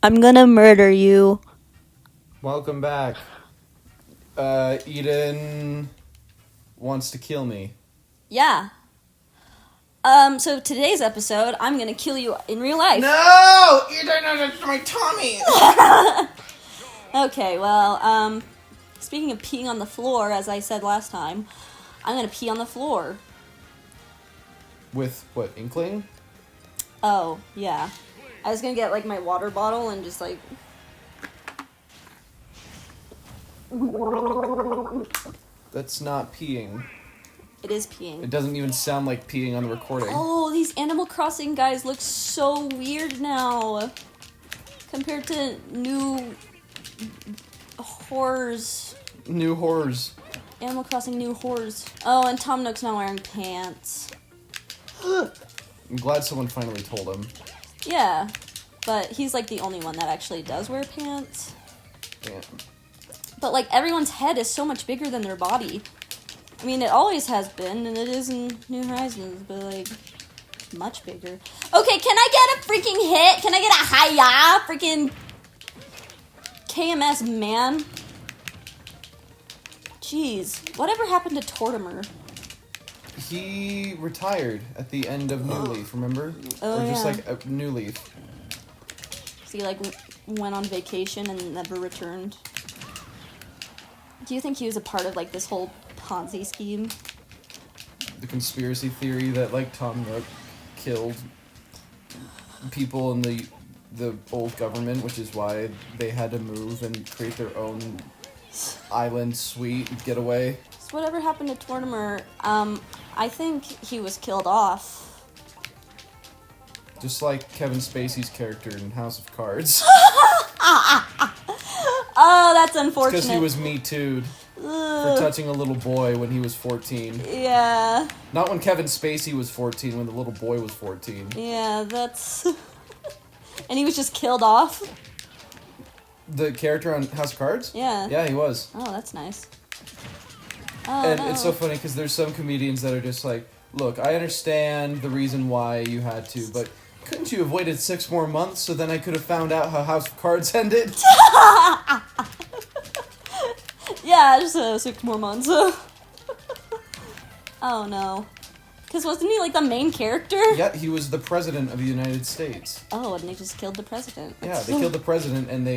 I'm gonna murder you. Welcome back. Eden wants to kill me. Yeah. So today's episode, I'm gonna kill you in real life. No! Eden, that's my tummy! Okay, well, speaking of peeing on the floor, as I said last time, I'm gonna pee on the floor. With, what, inkling? Oh, yeah. I was gonna get, like, my water bottle and just, like... That's not peeing. It is peeing. It doesn't even sound like peeing on the recording. Oh, these Animal Crossing guys look so weird now. Compared to new horrors. New horrors. Animal Crossing new horrors. Oh, and Tom Nook's not wearing pants. I'm glad someone finally told him. Yeah, but he's like the only one that actually does wear pants. Yeah. But like everyone's head is so much bigger than their body. I mean, it always has been, and it is in New Horizons, but like much bigger. Okay, can I get a freaking hit? Can I get a hi-ya? Freaking KMS, man. Jeez, whatever happened to Tortimer? He retired at the end of New Leaf, remember? Oh, or just yeah. like a New Leaf. So he like went on vacation and never returned. Do you think he was a part of like this whole Ponzi scheme? The conspiracy theory that like Tom Nook killed people in the old government, which is why they had to move and create their own island suite getaway. So whatever happened to Tortimer, I think he was killed off. Just like Kevin Spacey's character in House of Cards. Oh, that's unfortunate. Because he was Me Too'd for touching a little boy when he was 14. Yeah. Not when Kevin Spacey was 14, when the little boy was 14. Yeah, that's... And he was just killed off? The character on House of Cards? Yeah. Yeah, he was. Oh, that's nice. Oh, And no. it's so funny because there's some comedians that are just like, look, I understand the reason why you had to, but couldn't you have waited 6 more months so then I could have found out how House of Cards ended? Yeah, just 6 more months. Oh, no. Because wasn't he, like, the main character? Yeah, he was the president of the United States. Oh, and they just killed the president. Yeah, they killed the president, and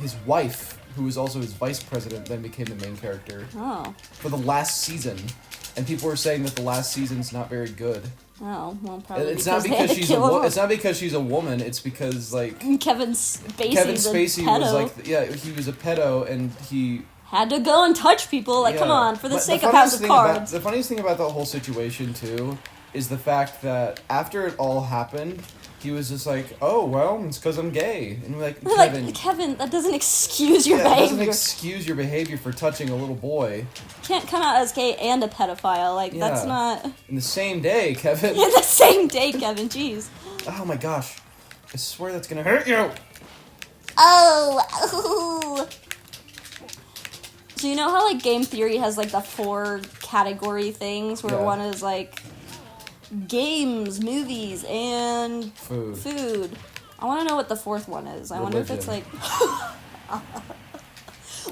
his wife, who was also his vice president, then became the main character. Oh. For the last season. And people were saying that the last season's not very good. Oh, well, probably It's not because she's it's not because she's a woman. It's because like Kevin Spacey. Kevin Spacey a pedo. was like he was a pedo and he had to go and touch people. Like, come on, for the But sake of House of Cards. The funniest thing about the whole situation too is the fact that after it all happened, he was just like, "Oh well, it's because I'm gay," and we're like, "Kevin, like, Kevin, that doesn't excuse your It behavior. doesn't excuse your behavior for touching a little boy. Can't come out as gay and a pedophile. Like, that's not... In the same day, Kevin. In the same day, Kevin. Jeez. Oh my gosh. I swear that's gonna hurt you. Oh. So you know how, like, game theory has, like, the 4 category things where one is, like, games, movies, and food. I want to know what the 4th one is. I wonder if it's, like...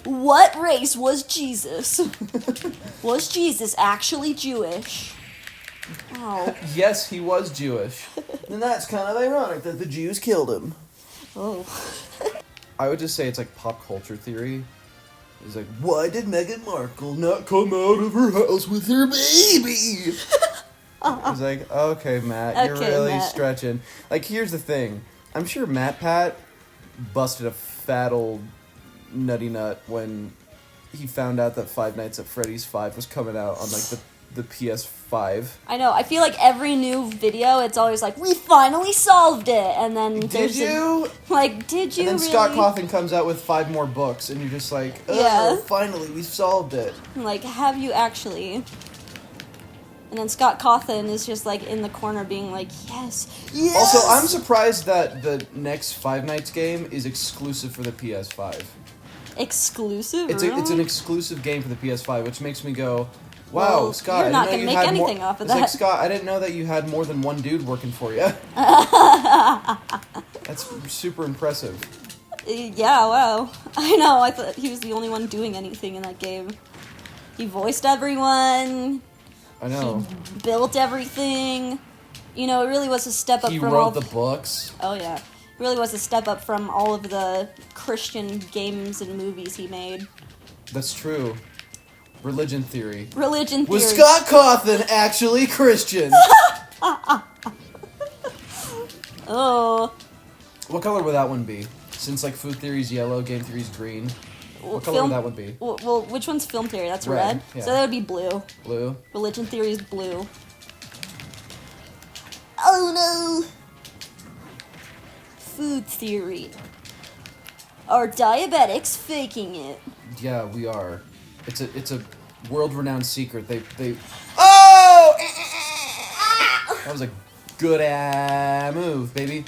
What race was Jesus? Was Jesus actually Jewish? Oh. Yes, he was Jewish. And that's kind of ironic that the Jews killed him. Oh. I would just say it's like pop culture theory. It's like, why did Meghan Markle not come out of her house with her baby? It's like, okay, Matt, you're really stretching. Like, here's the thing. I'm sure Matt Pat busted a fat old nutty nut when he found out that Five Nights at Freddy's 5 was coming out on, like, the PS5. I know. I feel like every new video, it's always like, we finally solved it. And then Did you? Did you And then really? Scott Cawthon comes out with 5 more books, and you're just like, oh, finally, we solved it. Like, have you actually? And then Scott Cawthon is just, like, in the corner being like, yes. Also, I'm surprised that the next Five Nights game is exclusive for the PS5. Exclusive? It's an exclusive game for the PS5, which makes me go, Wow, well, Scott, you're not going to make anything off of that. Like, Scott, I didn't know that you had more than one dude working for you. That's super impressive. Yeah, wow. I know, I thought he was the only one doing anything in that game. He voiced everyone. I know. He built everything. You know, it really was a step up he from wrote the books. Oh, yeah. It really was a step up from all of the Christian games and movies he made. That's true. Religion theory. Religion theory. Was Scott Cawthon actually Christian? Oh. What color would that one be? Since, like, food theory's yellow, game theory's green. What color would that one be? Well, which one's film theory? That's red. red. Yeah. So that would be blue. Blue. Religion theory is blue. Oh no! Food theory. Are diabetics faking it? Yeah, we are. It's a world-renowned secret. They. Oh! That was a good move, baby.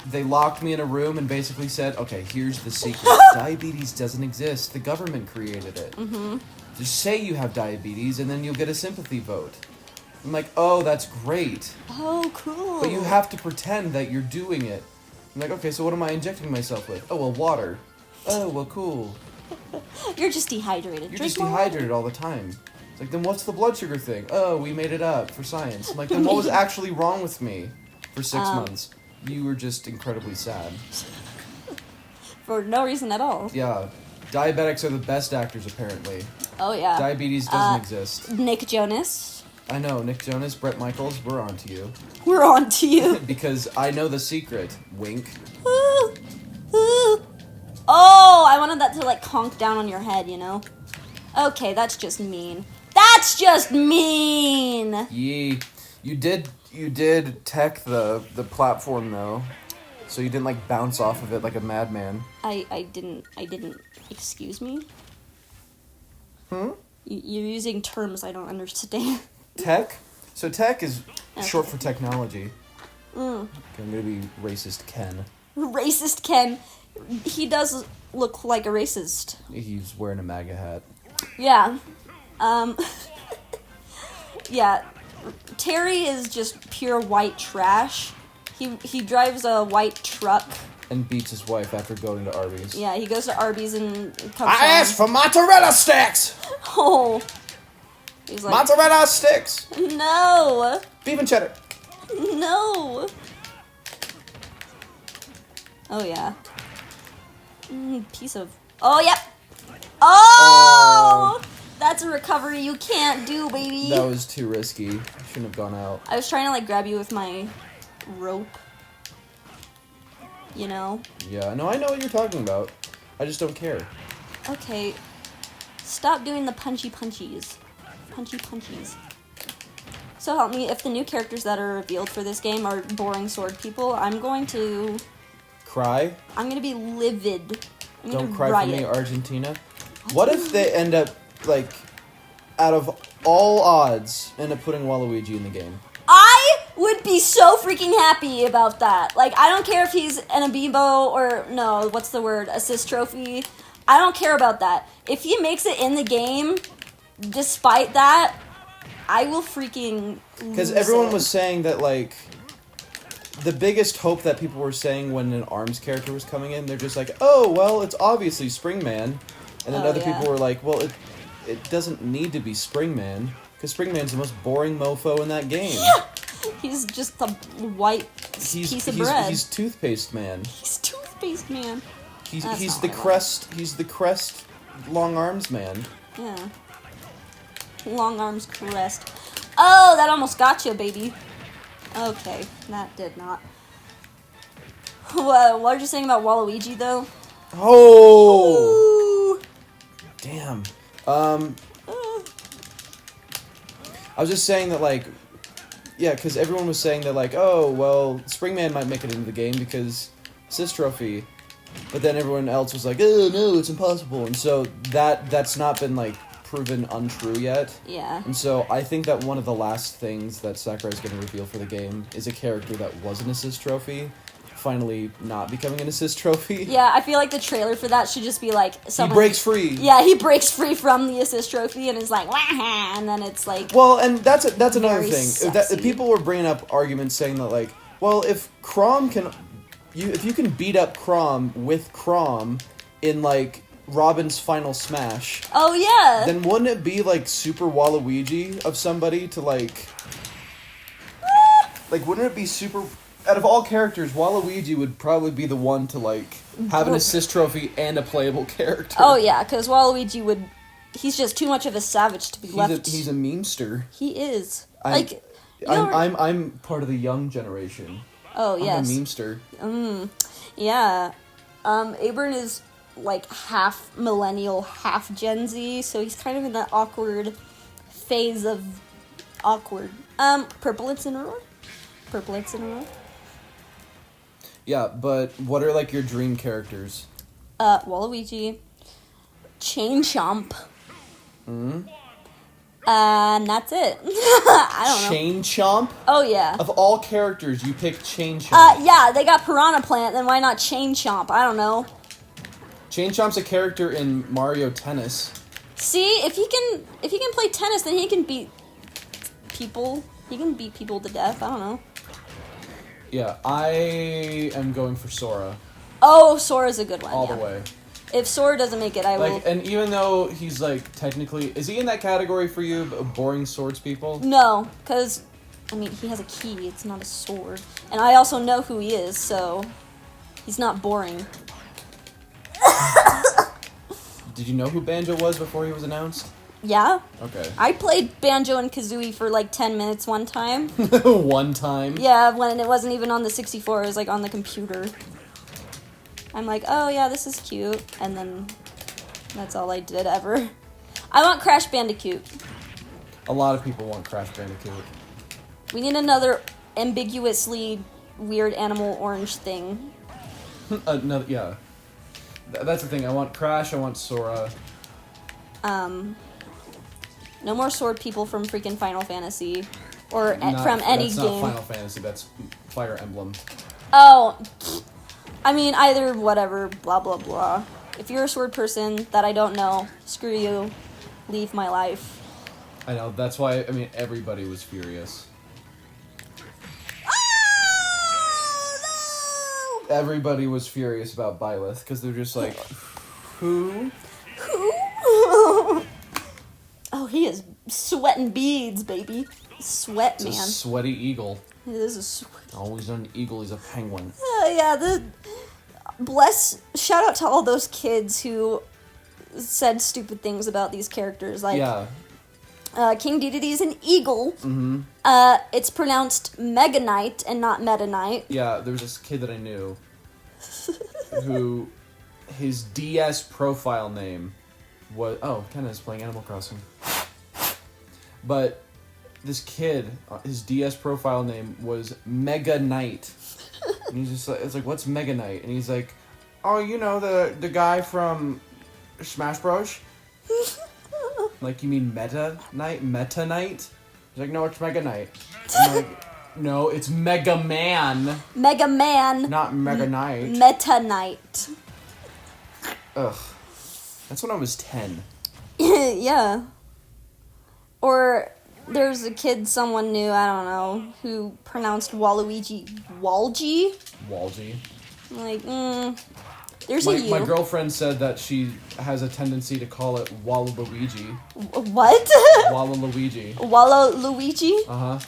They locked me in a room and basically said, "Okay, here's the secret. Diabetes doesn't exist. The government created it. Mm-hmm. Just say you have diabetes, and then you'll get a sympathy vote." I'm like, "Oh, that's great. Oh, cool. But you have to pretend that you're doing it." I'm like, "Okay, so what am I injecting myself with? Oh, well, water. Oh, well, cool. You're just dehydrated. You're just dehydrated all the time." It's like, then what's the blood sugar thing? Oh, we made it up for science. I'm like, then what was actually wrong with me for 6 months? You were just incredibly sad. For no reason at all. Yeah. Diabetics are the best actors, apparently. Oh, yeah. Diabetes doesn't exist. Nick Jonas. I know. Nick Jonas, Bret Michaels, we're on to you. We're on to you. Because I know the secret. Wink. Ooh. Ooh. Oh, I wanted that to, like, conk down on your head, you know? Okay, that's just mean. That's just mean! Yee. You did tech the platform, though. So you didn't, like, bounce off of it like a madman. I didn't, excuse me? Hmm? You're using terms I don't understand. Tech? So tech is Okay. short for technology. Mm. Okay, I'm gonna be racist Ken. Racist Ken. He does look like a racist. He's wearing a MAGA hat. Yeah. Yeah. Terry is just pure white trash. He drives a white truck. And beats his wife after going to Arby's. Yeah, he goes to Arby's and comes I home. asked for mozzarella sticks! Oh. He's like, Mozzarella sticks! no. Beef and cheddar. No. Oh, yeah. Piece of... Oh, yep. Oh! That's a recovery you can't do, baby. That was too risky. Shouldn't have gone out. I was trying to, like, grab you with my rope. You know? Yeah, no, I know what you're talking about. I just don't care. Okay. Stop doing the punchy punchies. Punchy punchies. So help me, if the new characters that are revealed for this game are boring sword people, I'm going to... Cry? I'm going to be livid. I'm Don't gonna cry riot. for me, Argentina. What if they end up, like, out of all odds, end up putting Waluigi in the game? I would be so freaking happy about that. Like, I don't care if he's an amiibo or, no, what's the word, assist trophy. I don't care about that. If he makes it in the game, despite that, I will freaking lose Because everyone it. was saying that, like, the biggest hope that people were saying when an ARMS character was coming in, they're just like, oh, well, it's obviously Springman. And then other people were like, well, it doesn't need to be Springman, because Springman's the most boring mofo in that game. Yeah! He's just a white piece of bread. He's Toothpaste Man. He's Toothpaste Man. He's the crest long arms man. Yeah. Long arms crest. Oh, that almost got you, baby. Okay, that did not. What are you saying about Waluigi, though? Oh! Ooh. Damn. I was just saying that, like, yeah, because everyone was saying that, like, oh, well, Springman might make it into the game because assist trophy. But then everyone else was like, oh, no, it's impossible. And so that's not been, like, proven untrue yet. Yeah. And so I think that one of the last things that Sakurai's going to reveal for the game is a character that was an assist trophy finally not becoming an assist trophy. Yeah, I feel like the trailer for that should just be like someone... He breaks free. Yeah, he breaks free from the assist trophy and is like, wah, and then it's like... Well, and that's another thing. Sexy. People were bringing up arguments saying that, like, well, if Chrom can... if you can beat up Chrom with Chrom in, like, Robin's final smash... Oh, yeah! Then wouldn't it be, like, super Waluigi of somebody to, like... like, wouldn't it be super... Out of all characters, Waluigi would probably be the one to, like, have an assist trophy and a playable character. Oh, yeah, because Waluigi would... He's just too much of a savage to be left... He's a memester. He is. I'm part of the young generation. Oh, yes. I'm a memester. Yeah. Abern is, like, half millennial, half Gen Z, so he's kind of in that awkward phase of awkward. Purple Incineroar? Purple Incineroar? Yeah, but what are, like, your dream characters? Waluigi. Chain Chomp. Mm-hmm. And that's it. I don't know. Chain Chomp? Oh, yeah. Of all characters, you pick Chain Chomp. Yeah, they got Piranha Plant, then why not Chain Chomp? I don't know. Chain Chomp's a character in Mario Tennis. See, if he can play tennis, then he can beat people. He can beat people to death. I don't know. Yeah, I am going for Sora. Oh, Sora's a good one. All the way. If Sora doesn't make it, I will... And even though he's, like, technically... Is he in that category for you, boring swords people? No, because, I mean, he has a key. It's not a sword. And I also know who he is, so he's not boring. Did you know who Banjo was before he was announced? Yeah. Okay. I played Banjo and Kazooie for, like, 10 minutes one time. One time? Yeah, when it wasn't even on the 64. It was, like, on the computer. I'm like, oh, yeah, this is cute. And then that's all I did ever. I want Crash Bandicoot. A lot of people want Crash Bandicoot. We need another ambiguously weird animal orange thing. Another, yeah. That's the thing. I want Crash, I want Sora. No more sword people from freaking Final Fantasy. Or from any game. That's not Final Fantasy, that's Fire Emblem. Oh, I mean, either whatever, blah, blah, blah. If you're a sword person that I don't know, screw you. Leave my life. I know, that's why, I mean, everybody was furious. Oh, no! Everybody was furious about Byleth, because they're just like, who? Who? Oh, he is sweating beads, baby. Sweat, man. It's a sweaty eagle. It is a sweat. Always an eagle, he's a penguin. Yeah, shout out to all those kids who said stupid things about these characters. Like, yeah. King Dedede is an eagle. Mm-hmm. It's pronounced Mega Knight and not Meta Knight. Yeah, there was this kid that I knew who his DS profile name was... Oh, Ken is playing Animal Crossing. But this kid, his DS profile name was Mega Knight. And he's just like, it's like, what's Mega Knight? And he's like, oh, you know, the guy from Smash Bros? Like, you mean Meta Knight? Meta Knight? He's like, no, it's Mega Knight. I'm like, no, it's Mega Man. Mega Man. Not Mega Knight. Meta Knight. Ugh. That's when I was 10. Yeah. Or there's a kid someone knew, I don't know, who pronounced Waluigi Walgie. Walgie. Like, there's a U. My girlfriend said that she has a tendency to call it Waluigi. What? Waluigi. Waluigi? Uh-huh.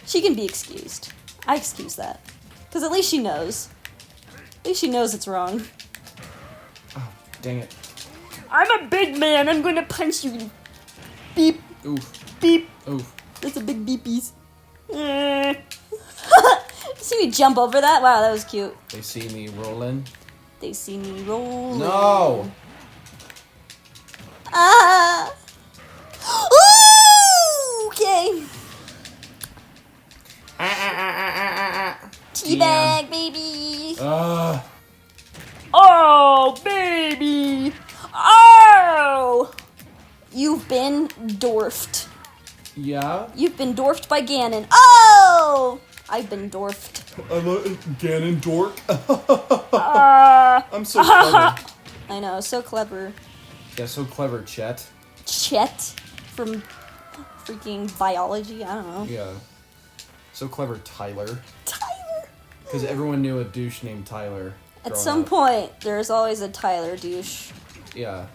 She can be excused. I excuse that. Because at least she knows. At least she knows it's wrong. Oh, dang it. I'm a big man. I'm going to punch you. Beep. Oof. Beep. Oof. That's a big beepies. See me jump over that? Wow, that was cute. They see me rolling. They see me rolling. No! Ah! Ooh, okay. Teabag, baby. Oh, baby. Oh! You've been dwarfed. Yeah? You've been dwarfed by Ganon. Oh! I've been dwarfed. I'm a Ganondorf. I'm so clever. I know, so clever. Yeah, so clever, Chet. Chet from freaking biology. I don't know. Yeah, so clever, Tyler. Tyler. Because everyone knew a douche named Tyler. At some point, there's always a Tyler douche. Yeah.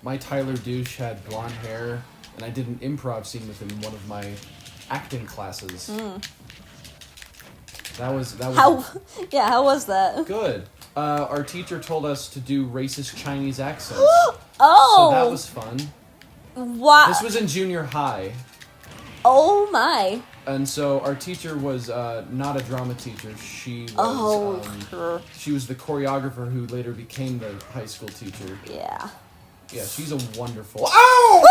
My Tyler douche had blonde hair, and I did an improv scene with him in one of my acting classes. That was how was that? good. Our teacher told us to do racist Chinese accents. Oh! So that was fun. Wow. This was in junior high. Oh my. And so our teacher was not a drama teacher. She was she was the choreographer who later became the high school teacher. Yeah. Yeah, she's a wonderful. Ow!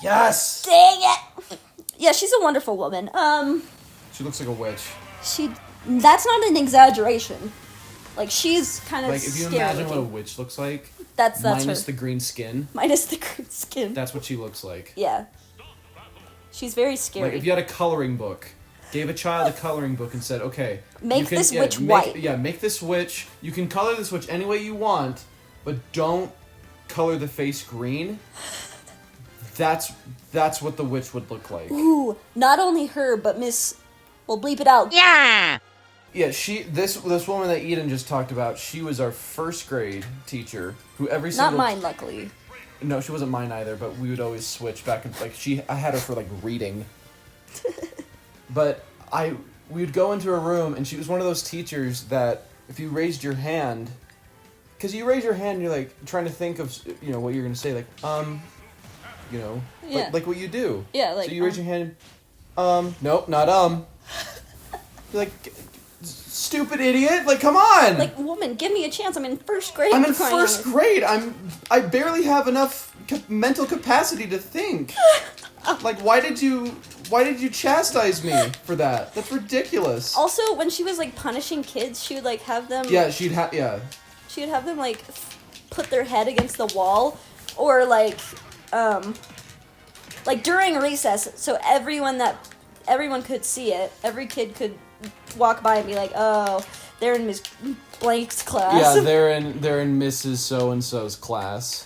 Yes. Dang it. Yeah, she's a wonderful woman. She looks like a witch. That's not an exaggeration. Like, she's kind of like if you imagine what a witch looks like. That's minus her. the green skin. Minus the green skin. That's what she looks like. Yeah. She's very scary. Like if you had a coloring book, gave a child a coloring book and said, okay, make this witch white. Yeah, make this witch. You can color this witch any way you want, but don't color the face green. That's what the witch would look like. Ooh, not only her, but Miss... We'll bleep it out. Yeah! Yeah, this woman that Eden just talked about, she was our first grade teacher, who every single... Not mine, luckily. No, she wasn't mine either, but we would always switch back and, like, I had her for, like, reading. But we would go into a room, and she was one of those teachers that if you raised your hand... Because you raise your hand, and you're, like, trying to think of, you know, what you're going to say, like, you know, yeah. like what you do. Yeah, like... So you raise your hand, nope, not, You're like, stupid idiot, like, come on! Like, woman, give me a chance, I'm in first grade. I'm in first grade, I barely have enough mental capacity to think. Like, why did you chastise me for that? That's ridiculous. Also, when she was, like, punishing kids, she would, like, have them... Yeah, she would have them, like, put their head against the wall, or, like during recess, so everyone could see it. Every kid could walk by and be like, oh, they're in Miss Blank's class. Yeah, they're in Mrs. So-and-so's class.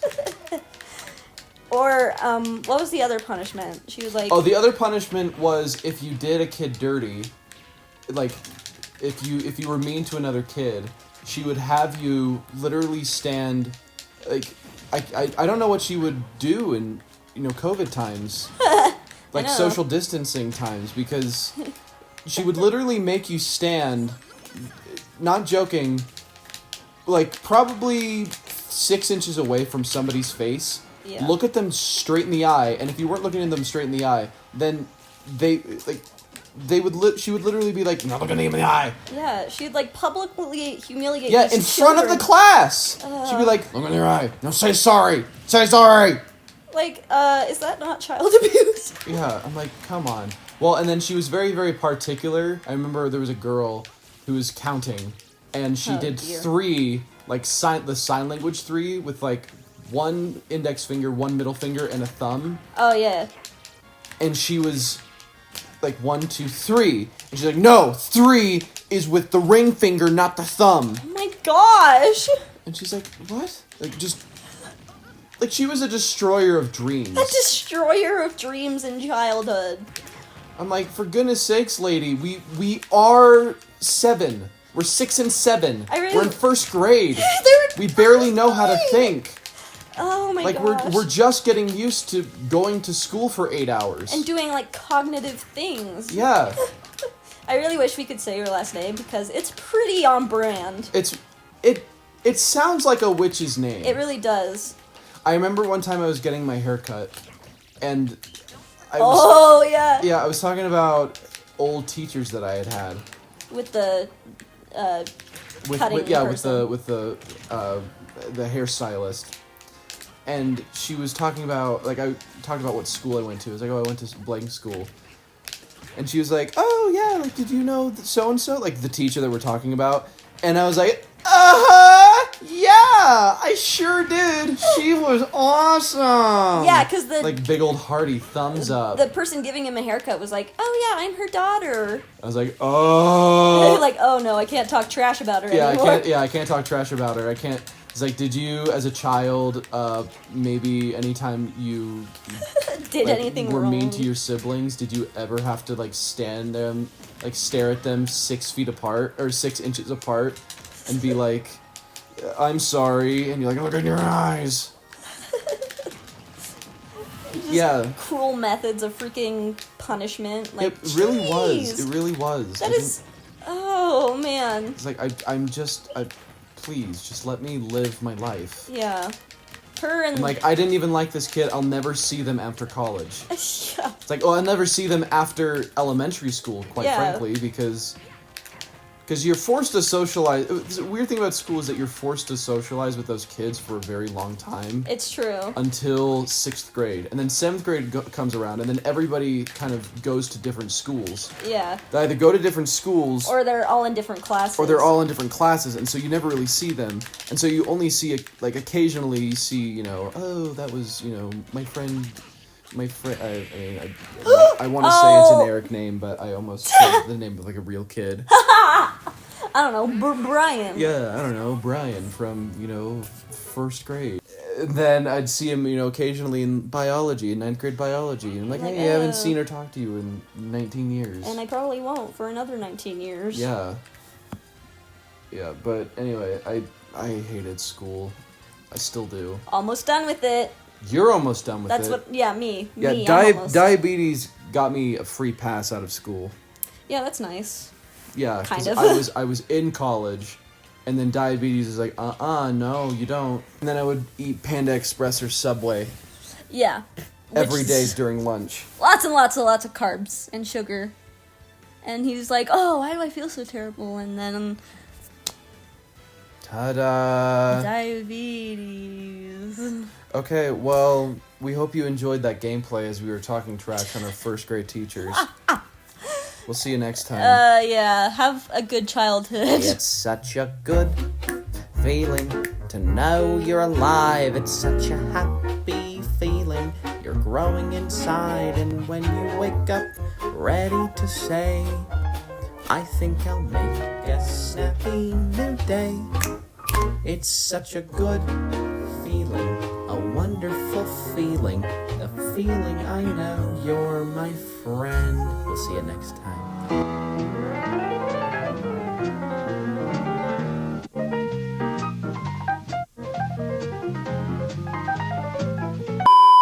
Or, what was the other punishment? She was like... Oh, the other punishment was if you did a kid dirty, like, if you were mean to another kid, she would have you literally stand, like, I don't know what she would do in, you know, COVID times. Like, social distancing times, because she would literally make you stand, not joking, like, probably 6 inches away from somebody's face, look at them straight in the eye, and if you weren't looking at them straight in the eye, then she would literally be like, not looking at them in the eye. Yeah, she'd, like, publicly humiliate Yeah, in front of the class! She'd be like, look in your eye. No, say sorry! Say sorry! Like, is that not child abuse? Yeah, I'm like, come on. Well, and then she was very, very particular. I remember there was a girl who was counting, and she did 3, like, the sign language 3 with, like, 1 index finger, 1 middle finger, and a thumb. Oh, yeah. And she was like, 1, 2, 3. And she's like, no, 3 is with the ring finger, not the thumb. Oh my gosh. And she's like, what? Like, just... Like, she was a destroyer of dreams. A destroyer of dreams in childhood. I'm like, for goodness sakes, lady, we are 7. We're 6 and 7. We're in first grade. We barely know how to think. Oh my gosh. Like, we're just getting used to going to school for 8 hours. And doing, like, cognitive things. Yeah. I really wish we could say your last name, because it's pretty on brand. It sounds like a witch's name. It really does. I remember one time I was getting my hair cut, and I was talking about old teachers that I had. With the cutting person. with the hairstylist. And she was talking about, like, I talked about what school I went to. I was like, oh, I went to blank school. And she was like, oh, yeah, like, did you know so-and-so? Like, the teacher that we're talking about. And I was like, yeah! I sure did. She was awesome. Yeah, because the... Like, big old hearty thumbs up. The person giving him a haircut was like, oh, yeah, I'm her daughter. I was like, oh. Like, oh, no, I can't talk trash about her anymore. I can't talk trash about her. I can't... It's like, did you, as a child, maybe anytime you did anything were wrong, mean to your siblings, did you ever have to, like, stare at them 6 feet apart, or 6 inches apart, and be like, I'm sorry, and you're like, look in your eyes. Yeah. Cruel methods of freaking punishment. Like, it really was. It really was. That is... Oh, man. It's like, please, just let me live my life. Yeah. Her and... like, I didn't even like this kid. I'll never see them after college. Yeah. It's like, I'll never see them after elementary school, quite frankly, because you're forced to socialize. The weird thing about school is that you're forced to socialize with those kids for a very long time. It's true. Until 6th grade. And then 7th grade comes around, and then everybody kind of goes to different schools. Yeah. They either go to different schools... Or they're all in different classes. And so you never really see them. And so you only see, occasionally you see, oh, that was, my friend... I want to say a generic name, but I almost said the name of, like, a real kid. I don't know, Brian. Yeah, I don't know, Brian from, 1st grade. And then I'd see him, occasionally in biology, in 9th grade biology. And I'm like, hey, I haven't seen or talked to you in 19 years. And I probably won't for another 19 years. Yeah. Yeah, but anyway, I hated school. I still do. Almost done with it. You're almost done with it. That's what, me. Yeah, me, diabetes got me a free pass out of school. Yeah, that's nice. Yeah, kind of. I was in college, and then diabetes is like, no, you don't. And then I would eat Panda Express or Subway. Yeah. Every day during lunch. Lots and lots of carbs and sugar. And he was like, oh, why do I feel so terrible? And then... Ta-da! Diabetes. Okay, well, we hope you enjoyed that gameplay as we were talking trash on our 1st grade teachers. We'll see you next time. Yeah, have a good childhood. It's such a good feeling to know you're alive. It's such a happy feeling. You're growing inside, and when you wake up, ready to say, I think I'll make a snappy new day. It's such a good feeling, a wonderful feeling, the feeling I know you're my friend. We'll see you next time.